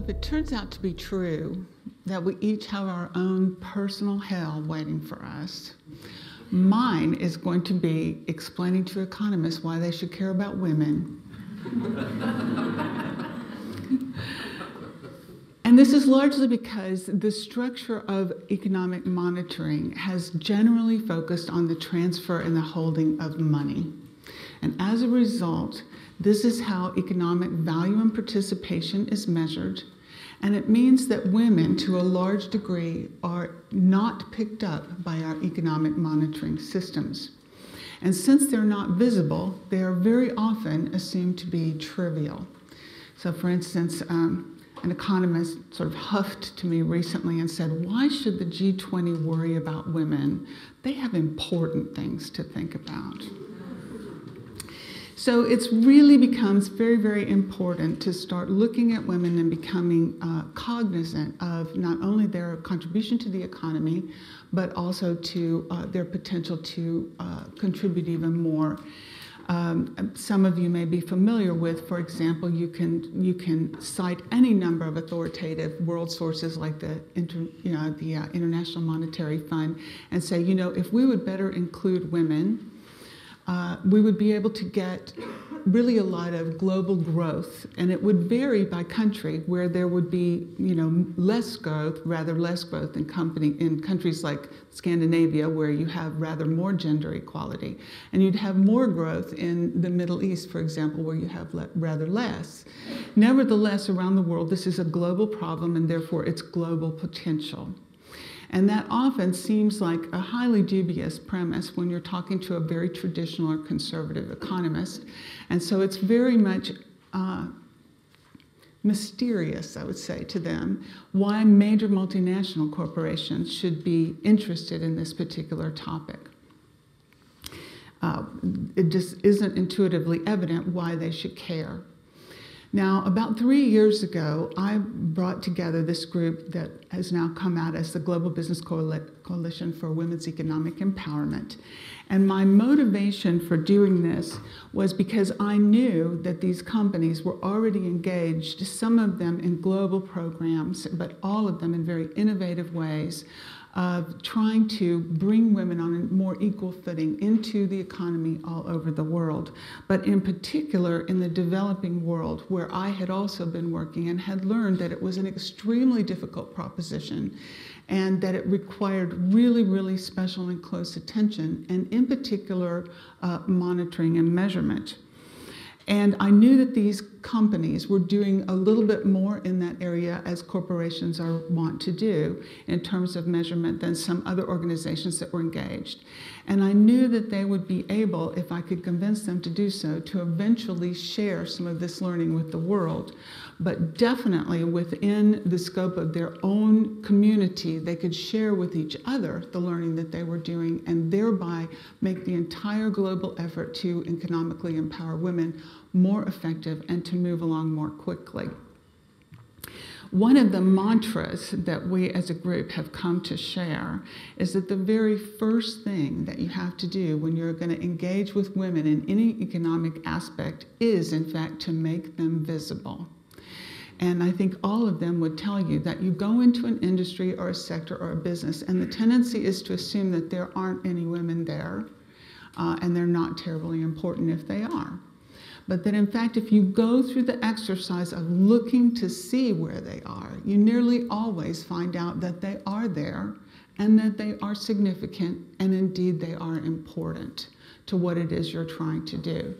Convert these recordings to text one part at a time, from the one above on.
If it turns out to be true that we each have our own personal hell waiting for us, mine is going to be explaining to economists why they should care about women. And this is largely because the structure of economic monitoring has generally focused on the transfer and the holding of money. And as a result, this is how economic value and participation is measured. And it means that women, to a large degree, are not picked up by our economic monitoring systems. And since they're not visible, they are very often assumed to be trivial. So for instance, an economist sort of huffed to me recently and said, "Why should the G20 worry about women? They have important things to think about." So it really becomes very, very important to start looking at women and becoming cognizant of not only their contribution to the economy, but also to their potential to contribute even more. Some of you may be familiar with, for example, you can cite any number of authoritative world sources like the International Monetary Fund and say, if we would better include women, we would be able to get really a lot of global growth, and it would vary by country, where there would be less growth in countries like Scandinavia, where you have rather more gender equality, and you'd have more growth in the Middle East, for example, where you have rather less. Nevertheless, around the world, this is a global problem, and therefore its global potential. And that often seems like a highly dubious premise when you're talking to a very traditional or conservative economist. And so it's very much mysterious, I would say, to them why major multinational corporations should be interested in this particular topic. It just isn't intuitively evident why they should care. Now, about 3 years ago, I brought together this group that has now come out as the Global Business Coalition for Women's Economic Empowerment. And my motivation for doing this was because I knew that these companies were already engaged, some of them in global programs, but all of them in very innovative ways, of trying to bring women on a more equal footing into the economy all over the world, but in particular in the developing world, where I had also been working and had learned that it was an extremely difficult proposition and that it required really, really special and close attention, and in particular monitoring and measurement. And I knew that these companies were doing a little bit more in that area, as corporations are wont to do, in terms of measurement than some other organizations that were engaged. And I knew that they would be able, if I could convince them to do so, to eventually share some of this learning with the world. But definitely within the scope of their own community, they could share with each other the learning that they were doing, and thereby make the entire global effort to economically empower women more effective and to move along more quickly. One of the mantras that we as a group have come to share is that the very first thing that you have to do when you're going to engage with women in any economic aspect is, in fact, to make them visible. And I think all of them would tell you that you go into an industry or a sector or a business, and the tendency is to assume that there aren't any women there, and they're not terribly important if they are. But that in fact, if you go through the exercise of looking to see where they are, you nearly always find out that they are there and that they are significant, and indeed they are important to what it is you're trying to do.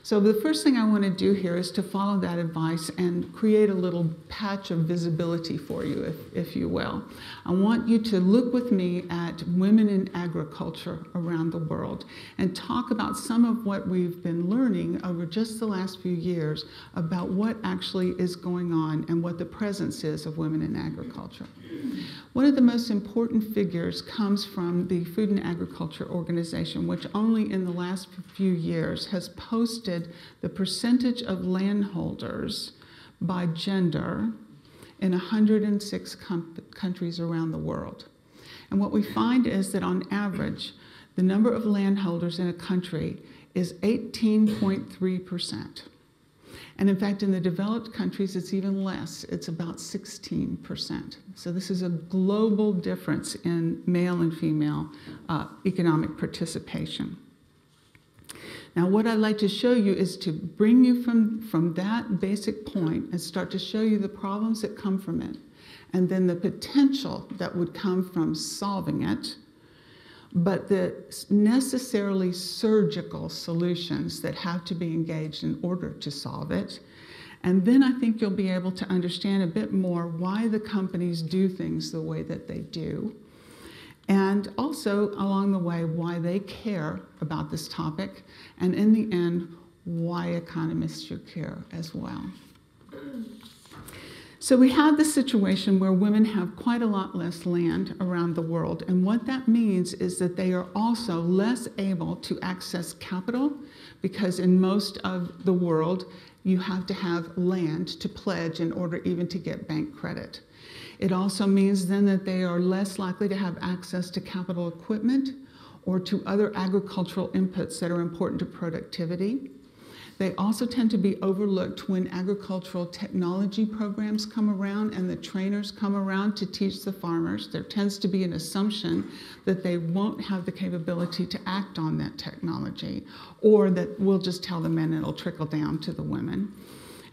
So the first thing I want to do here is to follow that advice and create a little patch of visibility for you, if you will. I want you to look with me at women in agriculture around the world and talk about some of what we've been learning over just the last few years about what actually is going on and what the presence is of women in agriculture. One of the most important figures comes from the Food and Agriculture Organization, which only in the last few years has posted the percentage of landholders by gender in 106 countries around the world. And what we find is that on average, the number of landholders in a country is 18.3%. And in fact, in the developed countries, it's even less. It's about 16%. So this is a global difference in male and female economic participation. Now, what I'd like to show you is to bring you from that basic point and start to show you the problems that come from it, and then the potential that would come from solving it, but the necessarily surgical solutions that have to be engaged in order to solve it. And then I think you'll be able to understand a bit more why the companies do things the way that they do, and also along the way why they care about this topic, and in the end, why economists should care as well. So we have this situation where women have quite a lot less land around the world, and what that means is that they are also less able to access capital, because in most of the world you have to have land to pledge in order even to get bank credit. It also means then that they are less likely to have access to capital equipment or to other agricultural inputs that are important to productivity. They also tend to be overlooked when agricultural technology programs come around and the trainers come around to teach the farmers. There tends to be an assumption that they won't have the capability to act on that technology, or that we'll just tell the men and it'll trickle down to the women.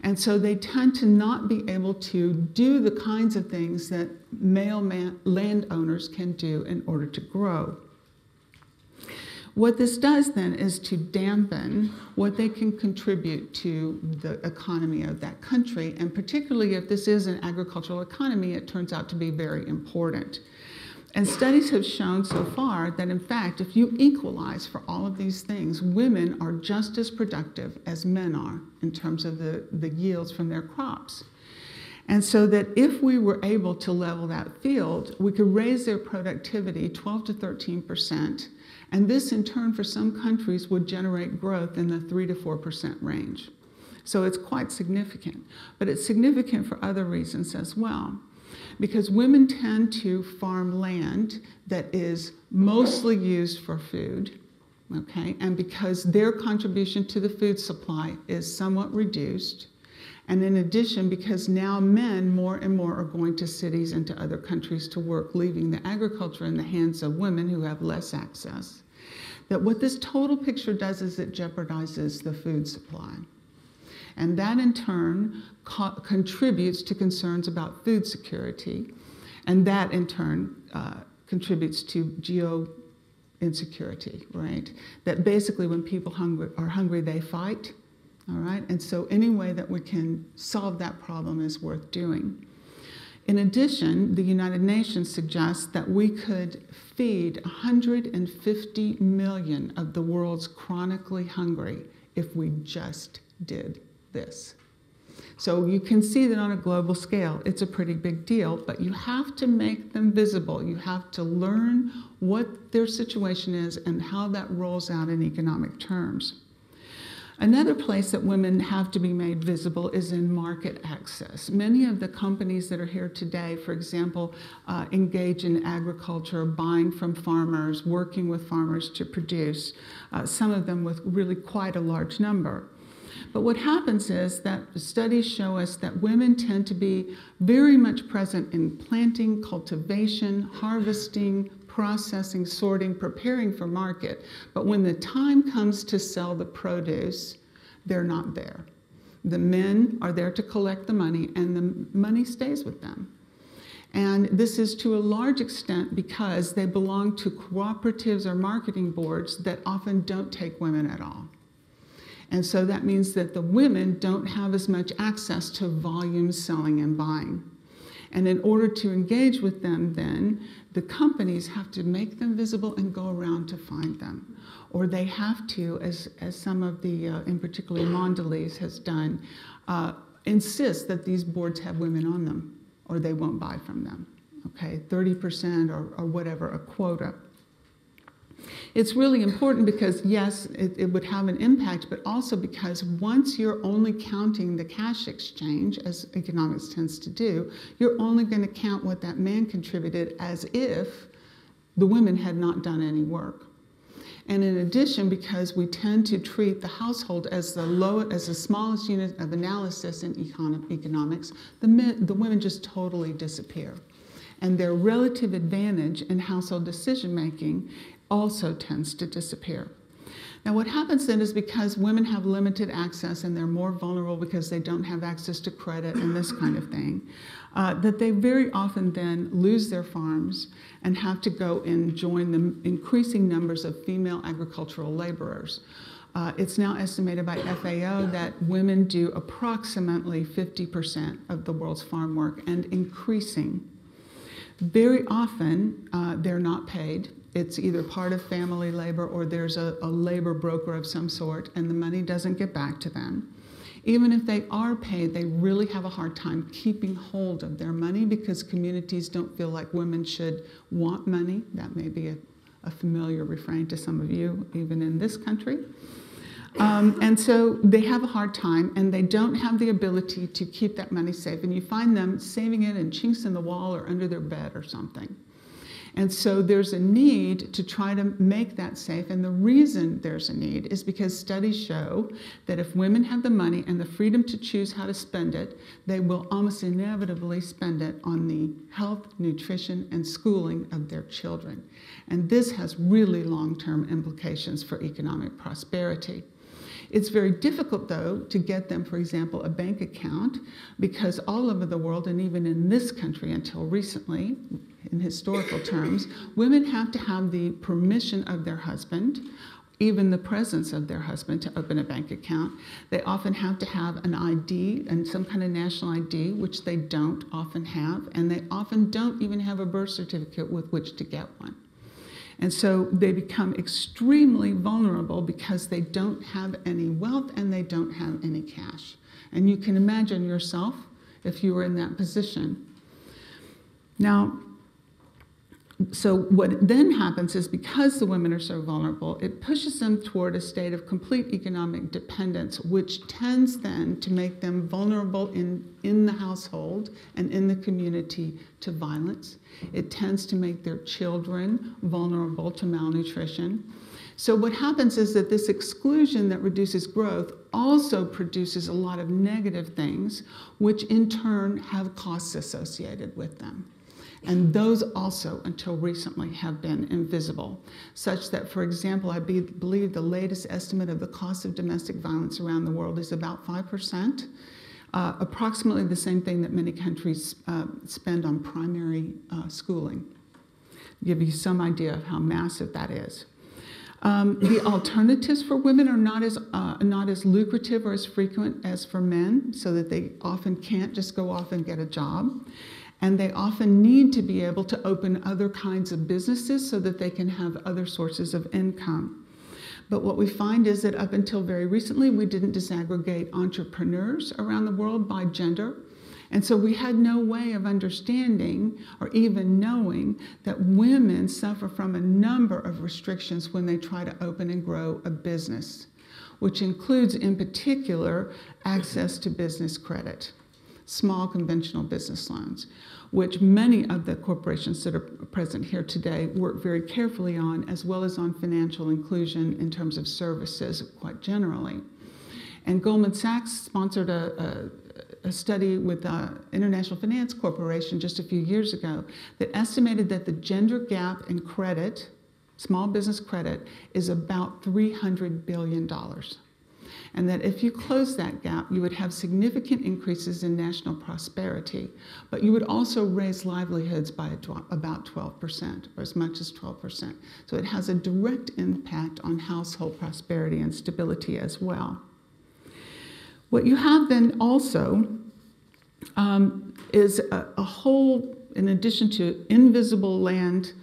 And so they tend to not be able to do the kinds of things that male landowners can do in order to grow. What this does then is to dampen what they can contribute to the economy of that country, and particularly if this is an agricultural economy, it turns out to be very important. And studies have shown so far that in fact, if you equalize for all of these things, women are just as productive as men are in terms of the yields from their crops. And so that if we were able to level that field, we could raise their productivity 12 to 13%. And this, in turn, for some countries, would generate growth in the 3 to 4% range. So it's quite significant. But it's significant for other reasons as well. Because women tend to farm land that is mostly used for food, okay? And because their contribution to the food supply is somewhat reduced. And in addition, because now men more and more are going to cities and to other countries to work, leaving the agriculture in the hands of women who have less access, that what this total picture does is it jeopardizes the food supply. And that in turn contributes to concerns about food security, and that in turn contributes to geo-insecurity, right? That basically when people are hungry, they fight. All right, and so any way that we can solve that problem is worth doing. In addition, the United Nations suggests that we could feed 150 million of the world's chronically hungry if we just did this. So you can see that on a global scale, it's a pretty big deal, but you have to make them visible. You have to learn what their situation is and how that rolls out in economic terms. Another place that women have to be made visible is in market access. Many of the companies that are here today, for example, engage in agriculture, buying from farmers, working with farmers to produce, some of them with really quite a large number. But what happens is that studies show us that women tend to be very much present in planting, cultivation, harvesting, processing, sorting, preparing for market. But when the time comes to sell the produce, they're not there. The men are there to collect the money, and the money stays with them. And this is to a large extent because they belong to cooperatives or marketing boards that often don't take women at all. And so that means that the women don't have as much access to volume selling and buying. And in order to engage with them then, the companies have to make them visible and go around to find them. Or they have to, as some of the, in particular Mondelez has done, insist that these boards have women on them, or they won't buy from them, okay? 30% or whatever, a quota. It's really important because, yes, it would have an impact, but also because once you're only counting the cash exchange, as economics tends to do, you're only going to count what that man contributed as if the women had not done any work. And in addition, because we tend to treat the household as the smallest unit of analysis in economics, the women just totally disappear. And their relative advantage in household decision-making also tends to disappear. Now, what happens then is because women have limited access and they're more vulnerable because they don't have access to credit and this kind of thing, that they very often then lose their farms and have to go and join the increasing numbers of female agricultural laborers. It's now estimated by FAO that women do approximately 50% of the world's farm work and increasing. Very often, they're not paid. It's either part of family labor or there's a labor broker of some sort, and the money doesn't get back to them. Even if they are paid, they really have a hard time keeping hold of their money because communities don't feel like women should want money. That may be a familiar refrain to some of you, even in this country. And so they have a hard time, and they don't have the ability to keep that money safe. And you find them saving it in chinks in the wall or under their bed or something. And so there's a need to try to make that safe. And the reason there's a need is because studies show that if women have the money and the freedom to choose how to spend it, they will almost inevitably spend it on the health, nutrition, and schooling of their children. And this has really long-term implications for economic prosperity. It's very difficult, though, to get them, for example, a bank account, because all over the world, and even in this country until recently, in historical terms, women have to have the permission of their husband, even the presence of their husband, to open a bank account. They often have to have an ID and some kind of national ID, which they don't often have, and they often don't even have a birth certificate with which to get one. And so they become extremely vulnerable because they don't have any wealth and they don't have any cash. And you can imagine yourself if you were in that position. Now, so what then happens is because the women are so vulnerable, it pushes them toward a state of complete economic dependence, which tends then to make them vulnerable in the household and in the community to violence. It tends to make their children vulnerable to malnutrition. So what happens is that this exclusion that reduces growth also produces a lot of negative things, which in turn have costs associated with them. And those also, until recently, have been invisible, such that, for example, I believe the latest estimate of the cost of domestic violence around the world is about 5%, approximately the same thing that many countries spend on primary schooling. Give you some idea of how massive that is. The alternatives for women are not as lucrative or as frequent as for men, so that they often can't just go off and get a job. And they often need to be able to open other kinds of businesses so that they can have other sources of income. But what we find is that up until very recently, we didn't disaggregate entrepreneurs around the world by gender. And so we had no way of understanding or even knowing that women suffer from a number of restrictions when they try to open and grow a business, which includes, in particular, access to business credit, small conventional business loans, which many of the corporations that are present here today work very carefully on, as well as on financial inclusion in terms of services quite generally. And Goldman Sachs sponsored a study with the International Finance Corporation just a few years ago that estimated that the gender gap in credit, small business credit, is about $300 billion. And that if you close that gap, you would have significant increases in national prosperity, but you would also raise livelihoods by about 12%, or as much as 12%. So it has a direct impact on household prosperity and stability as well. What you have then also is a whole, in addition to invisible land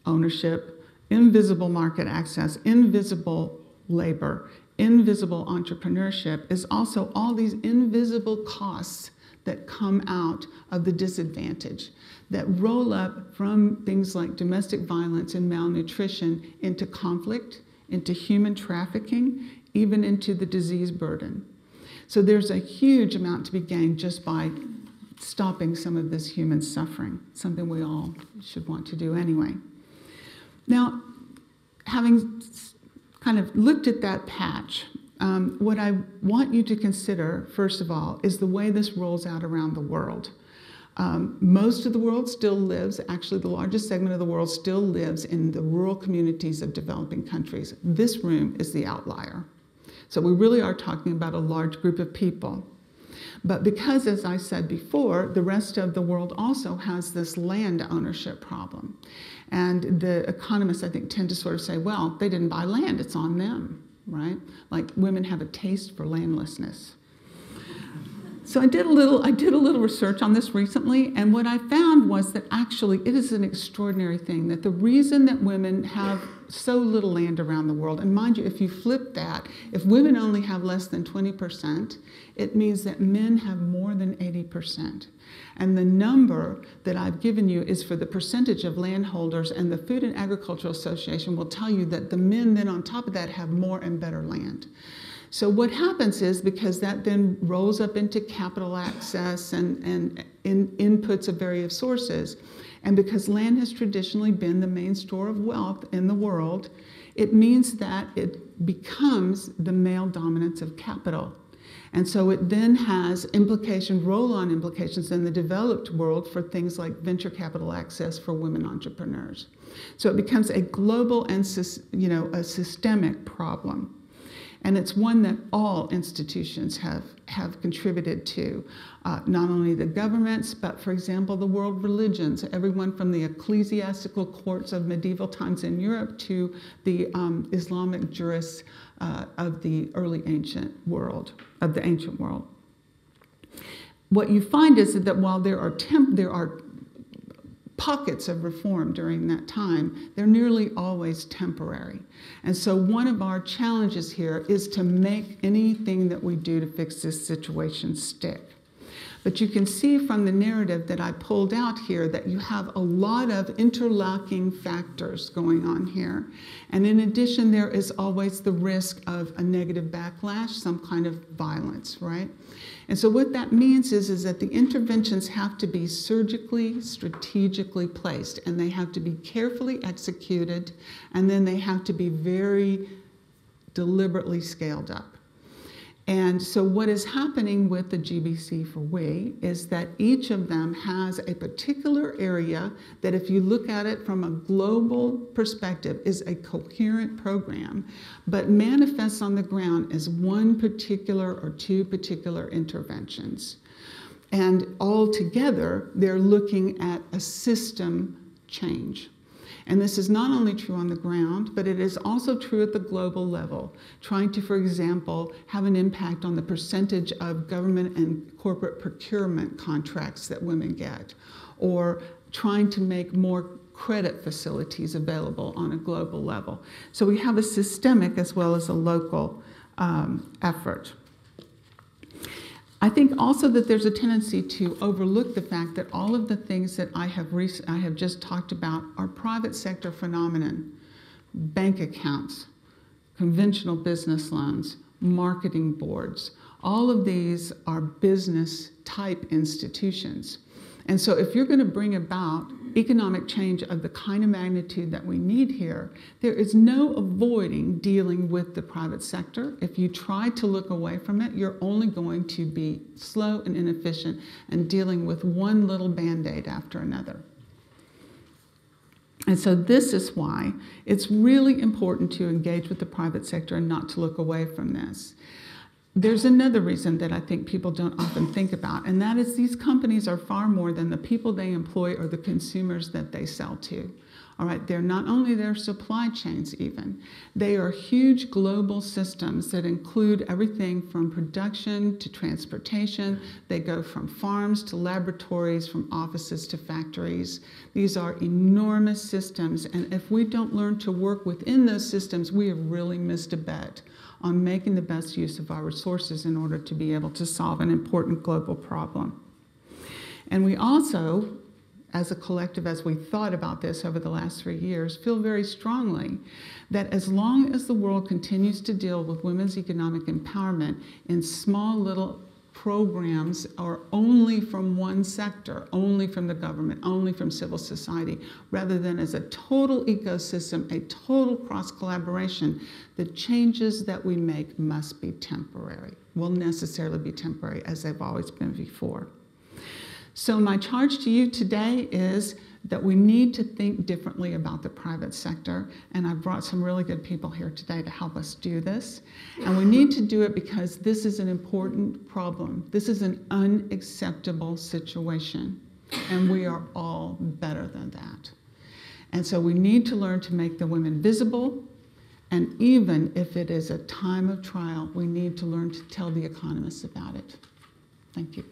ownership, invisible market access, invisible labor, invisible entrepreneurship, is also all these invisible costs that come out of the disadvantage, that roll up from things like domestic violence and malnutrition into conflict, into human trafficking, even into the disease burden. So there's a huge amount to be gained just by stopping some of this human suffering, something we all should want to do anyway. Now, having kind of looked at that patch, what I want you to consider, first of all, is the way this rolls out around the world. Most of the world still lives, actually the largest segment of the world still lives in the rural communities of developing countries. This room is the outlier. So we really are talking about a large group of people. But because, as I said before, the rest of the world also has this land ownership problem. And the economists, I think, tend to sort of say, well, they didn't buy land, it's on them, right? Like women have a taste for landlessness. So I did a little research on this recently, and what I found was that actually it is an extraordinary thing that the reason that women have so little land around the world, and mind you, if you flip that, if women only have less than 20%, it means that men have more than 80%. And the number that I've given you is for the percentage of landholders, and the Food and Agricultural Association will tell you that the men then on top of that have more and better land. So what happens is, because that then rolls up into capital access and inputs of various sources, and because land has traditionally been the main store of wealth in the world, it means that it becomes the male dominance of capital. And so it then has roll-on implications in the developed world for things like venture capital access for women entrepreneurs. So it becomes a global and a systemic problem. And it's one that all institutions have contributed to, not only the governments, but for example, the world religions, everyone from the ecclesiastical courts of medieval times in Europe to the Islamic jurists of the ancient world. What you find is that while there are pockets of reform during that time, they're nearly always temporary. And so one of our challenges here is to make anything that we do to fix this situation stick. But you can see from the narrative that I pulled out here that you have a lot of interlocking factors going on here. And in addition, there is always the risk of a negative backlash, some kind of violence, right? And so what that means is that the interventions have to be surgically, strategically placed, and they have to be carefully executed, and then they have to be very deliberately scaled up. And so what is happening with the GBC for We is that each of them has a particular area that, if you look at it from a global perspective, is a coherent program, but manifests on the ground as one particular or two particular interventions. And all together, they're looking at a system change. And this is not only true on the ground, but it is also true at the global level, trying to, for example, have an impact on the percentage of government and corporate procurement contracts that women get, or trying to make more credit facilities available on a global level. So we have a systemic as well as a local effort. I think also that there's a tendency to overlook the fact that all of the things that I have just talked about are private sector phenomenon. Bank accounts, conventional business loans, marketing boards. All of these are business type institutions. And so if you're going to bring about economic change of the kind of magnitude that we need here, there is no avoiding dealing with the private sector. If you try to look away from it, you're only going to be slow and inefficient and dealing with one little Band-Aid after another. And so this is why it's really important to engage with the private sector and not to look away from this. There's another reason that I think people don't often think about, and that is these companies are far more than the people they employ or the consumers that they sell to. All right, they're not only their supply chains even, they are huge global systems that include everything from production to transportation. They go from farms to laboratories, from offices to factories. These are enormous systems, and if we don't learn to work within those systems, we have really missed a bet on making the best use of our resources in order to be able to solve an important global problem. And we also, as a collective, as we thought about this over the last 3 years, feel very strongly that as long as the world continues to deal with women's economic empowerment in small little programs are only from one sector, only from the government, only from civil society, rather than as a total ecosystem, a total cross-collaboration, the changes that we make must be temporary, will necessarily be temporary, as they've always been before. So my charge to you today is that we need to think differently about the private sector, and I've brought some really good people here today to help us do this. And we need to do it because this is an important problem. This is an unacceptable situation, and we are all better than that. And so we need to learn to make the women visible, and even if it is a time of trial, we need to learn to tell the economists about it. Thank you.